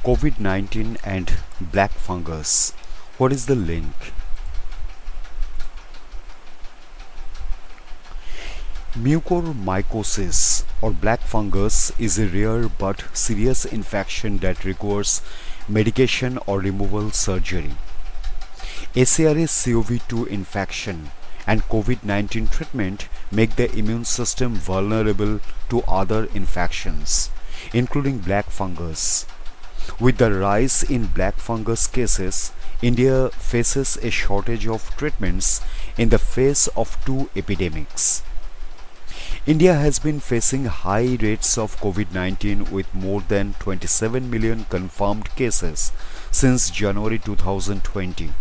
COVID-19 and black fungus. What is the link? Mucormycosis or black fungus is a rare but serious infection that requires medication or removal surgery. ACRA-CoV-2 infection and COVID-19 treatment make the immune system vulnerable to other infections, including black fungus. With the rise in black fungus cases, India faces a shortage of treatments in the face of two epidemics. India has been facing high rates of COVID-19 with more than 27 million confirmed cases since January 2020.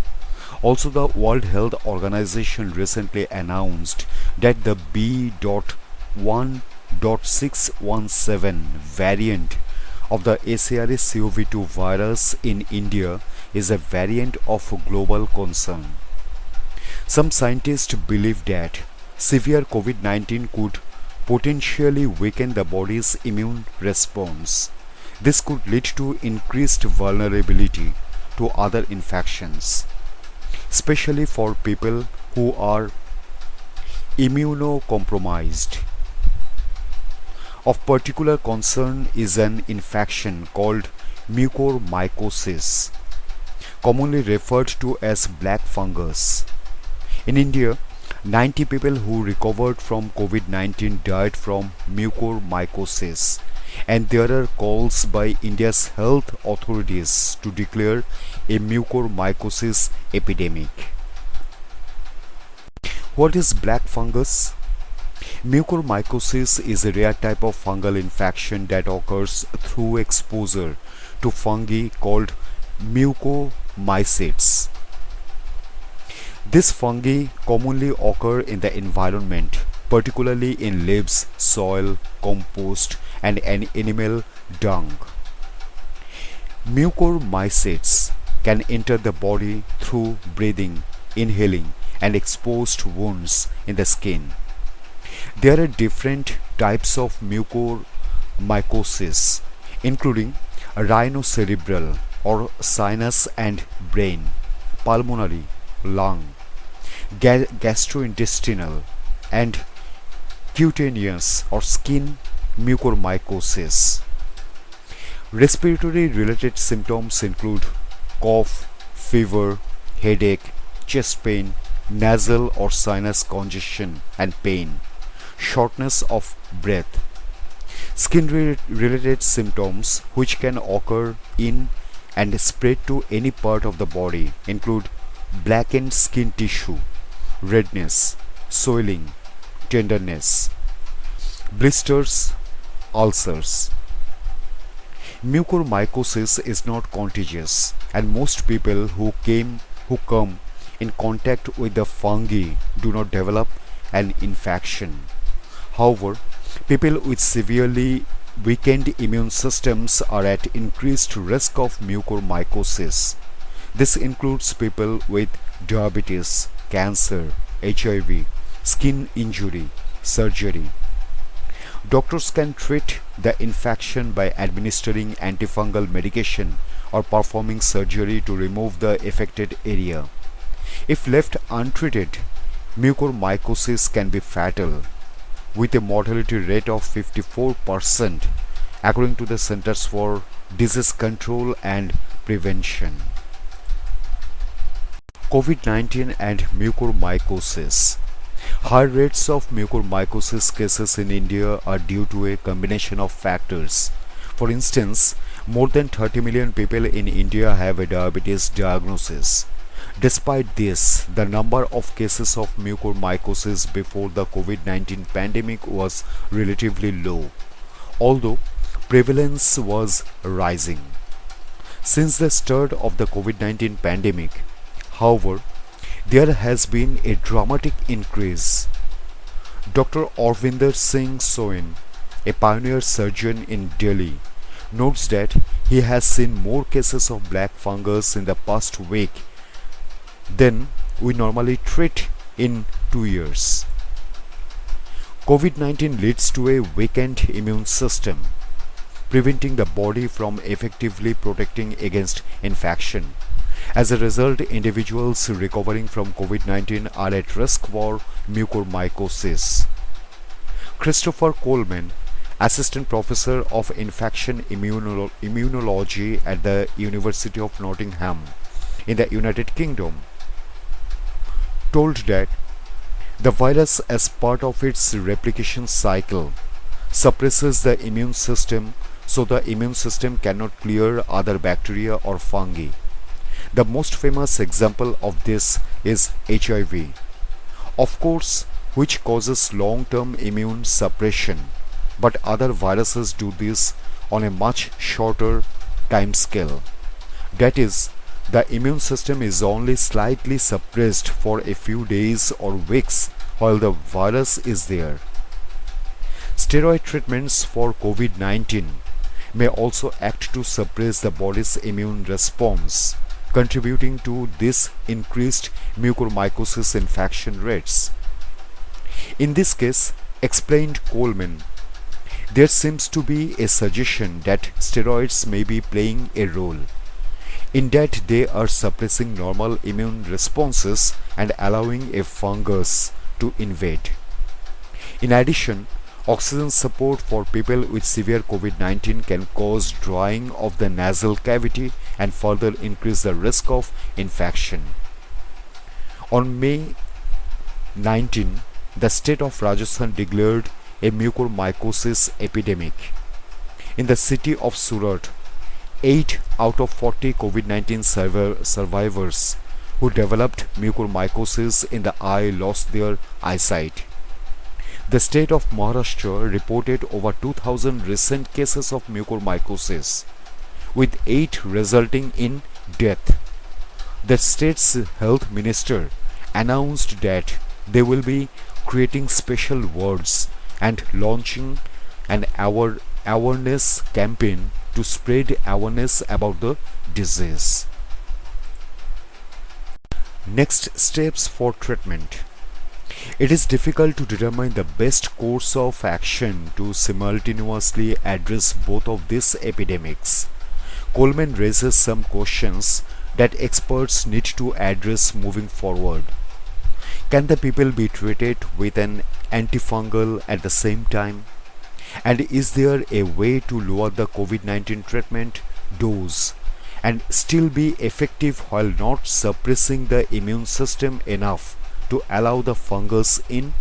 Also, the World Health Organization recently announced that the B.1.617 variant of the ACRA-CoV-2 virus in India is a variant of global concern. Some scientists believe that severe COVID-19 could potentially weaken the body's immune response. This could lead to increased vulnerability to other infections, especially for people who are immunocompromised. Of particular concern is an infection called mucormycosis, commonly referred to as black fungus. In India, 90 people who recovered from COVID-19 died from mucormycosis, and there are calls by India's health authorities to declare a mucormycosis epidemic. What is black fungus? Mucormycosis is a rare type of fungal infection that occurs through exposure to fungi called mucormycetes. These fungi commonly occur in the environment, particularly in leaves, soil, compost, and animal dung. Mucormycetes can enter the body through breathing, inhaling, and exposed wounds in the skin. There are different types of mucormycosis, including rhinocerebral or sinus and brain, pulmonary, lung, gastrointestinal, and cutaneous or skin mucormycosis. Respiratory related symptoms include cough, fever, headache, chest pain, nasal or sinus congestion and pain, shortness of breath. Skin related symptoms which can occur in and spread to any part of the body include blackened skin tissue, redness, swelling, tenderness, blisters, ulcers. Mucormycosis is not contagious, and most people who come in contact with the fungi do not develop an infection. However, people with severely weakened immune systems are at increased risk of mucormycosis. This includes people with diabetes, cancer, HIV, skin injury, surgery. Doctors can treat the infection by administering antifungal medication or performing surgery to remove the affected area. If left untreated, mucormycosis can be fatal, with a mortality rate of 54%, according to the Centers for Disease Control and Prevention. COVID-19 and mucormycosis. High rates of mucormycosis cases in India are due to a combination of factors. For instance, more than 30 million people in India have a diabetes diagnosis. Despite this, the number of cases of mucormycosis before the COVID-19 pandemic was relatively low, although prevalence was rising. Since the start of the COVID-19 pandemic, however, there has been a dramatic increase. Dr. Arvinder Singh Soin, a pioneer surgeon in Delhi, notes that he has seen more cases of black fungus in the past week than we normally treat in 2 years. COVID-19 leads to a weakened immune system. preventing the body from effectively protecting against infection. As a result, individuals recovering from COVID-19 are at risk for mucormycosis. Christopher Coleman, Assistant Professor of Infection Immunology at the University of Nottingham in the United Kingdom, told that the virus, as part of its replication cycle, suppresses the immune system, so the immune system cannot clear other bacteria or fungi. The most famous example of this is HIV, of course, which causes long-term immune suppression, but other viruses do this on a much shorter time scale. That is, the immune system is only slightly suppressed for a few days or weeks while the virus is there. Steroid treatments for COVID-19 may also act to suppress the body's immune response, contributing to this increased mucormycosis infection rates. In this case, explained Coleman, there seems to be a suggestion that steroids may be playing a role, in that they are suppressing normal immune responses and allowing a fungus to invade. In addition, oxygen support for people with severe COVID-19 can cause drying of the nasal cavity and further increase the risk of infection. On May 19, the state of Rajasthan declared a mucormycosis epidemic. In the city of Surat, 8 out of 40 COVID-19 survivors who developed mucormycosis in the eye lost their eyesight. The state of Maharashtra reported over 2,000 recent cases of mucormycosis, with 8 resulting in death. The state's health minister announced that they will be creating special wards and launching an awareness campaign to spread awareness about the disease. Next steps for treatment. It is difficult to determine the best course of action to simultaneously address both of these epidemics. Coleman raises some questions that experts need to address moving forward. Can the people be treated with an antifungal at the same time? And is there a way to lower the COVID-19 treatment dose and still be effective while not suppressing the immune system enough to allow the fungus in?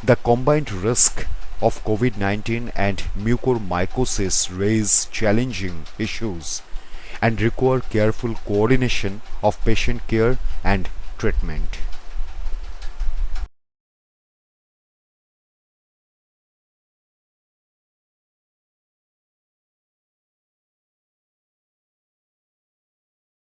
The combined risk of COVID-19 and mucormycosis raise challenging issues and require careful coordination of patient care and treatment.